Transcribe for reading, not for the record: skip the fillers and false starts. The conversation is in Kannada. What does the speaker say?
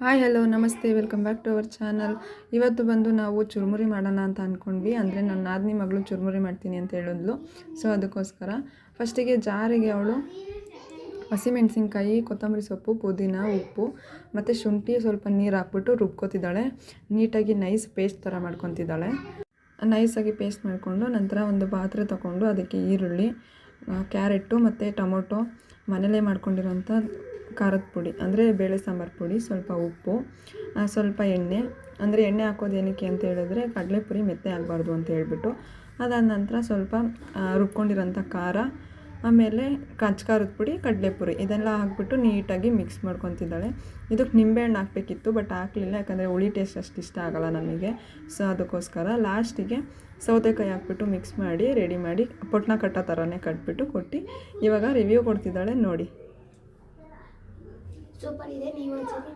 ಹಾಯ್ ಹಲೋ ನಮಸ್ತೆ, welcome back to our channel. ಇವತ್ತು ಬಂದು ನಾವು ಚುರುಮುರಿ ಮಾಡೋಣ ಅಂತ ಅಂದ್ಕೊಂಡ್ವಿ. ಅಂದರೆ ನನ್ನ ನಾದಿನಿ ಮಗಳು ಚುರುಮುರಿ ಮಾಡ್ತೀನಿ ಅಂತ ಹೇಳಿದ್ಲು. ಸೊ ಅದಕ್ಕೋಸ್ಕರ ಫಸ್ಟಿಗೆ ಜಾರಿಗೆ ಅವಳು ಹಸಿಮೆಣಸಿನ್ಕಾಯಿ, ಕೊತ್ತಂಬರಿ ಸೊಪ್ಪು, ಪುದೀನ, ಉಪ್ಪು ಮತ್ತು ಶುಂಠಿ ಸ್ವಲ್ಪ ನೀರು ಹಾಕ್ಬಿಟ್ಟು ರುಬ್ಕೋತಿದ್ದಾಳೆ. ನೀಟಾಗಿ ನೈಸ್ ಪೇಸ್ಟ್ ಥರ ಮಾಡ್ಕೊತಿದ್ದಾಳೆ. ನೈಸಾಗಿ ಪೇಸ್ಟ್ ಮಾಡಿಕೊಂಡು ನಂತರ ಒಂದು ಪಾತ್ರೆ ತೊಗೊಂಡು ಅದಕ್ಕೆ ಈರುಳ್ಳಿ, ಕ್ಯಾರೆಟು ಮತ್ತು ಟೊಮೊಟೊ, ಮನೇಲೇ ಮಾಡ್ಕೊಂಡಿರೋಂಥ ಖಾರದ ಪುಡಿ ಅಂದರೆ ಬೇಳೆ ಸಾಂಬಾರು ಪುಡಿ, ಸ್ವಲ್ಪ ಉಪ್ಪು, ಸ್ವಲ್ಪ ಎಣ್ಣೆ. ಅಂದರೆ ಎಣ್ಣೆ ಹಾಕೋದು ಏನಕ್ಕೆ ಅಂತ ಹೇಳಿದ್ರೆ ಕಡಲೆಪುರಿ ಮೆತ್ತೆ ಆಗಬಾರ್ದು ಅಂತ ಹೇಳ್ಬಿಟ್ಟು. ಅದಾದ ನಂತರ ಸ್ವಲ್ಪ ರುಬ್ಕೊಂಡಿರೋಂಥ ಖಾರ, ಆಮೇಲೆ ಖಾರದ ಪುಡಿ, ಕಡಲೆಪುರಿ ಇದೆಲ್ಲ ಹಾಕ್ಬಿಟ್ಟು ನೀಟಾಗಿ ಮಿಕ್ಸ್ ಮಾಡ್ಕೊತಿದ್ದಾಳೆ. ಇದಕ್ಕೆ ನಿಂಬೆಹಣ್ಣು ಹಾಕಬೇಕಿತ್ತು, ಬಟ್ ಹಾಕಲಿಲ್ಲ, ಯಾಕಂದರೆ ಹುಳಿ ಟೇಸ್ಟ್ ಅಷ್ಟು ಇಷ್ಟ ಆಗೋಲ್ಲ ನಮಗೆ. ಸೊ ಅದಕ್ಕೋಸ್ಕರ ಲಾಸ್ಟಿಗೆ ಸೌತೆಕಾಯಿ ಹಾಕ್ಬಿಟ್ಟು ಮಿಕ್ಸ್ ಮಾಡಿ ರೆಡಿ ಮಾಡಿ ಪೊಟ್ನ ಕಟ್ಟೋ ಥರನೇ ಕಟ್ಬಿಟ್ಟು ಕೊಟ್ಟು ಇವಾಗ ರಿವ್ಯೂ ಕೊಡ್ತಿದ್ದಾಳೆ ನೋಡಿ. ಸೂಪರ್ ಇದೆ. ನೀವು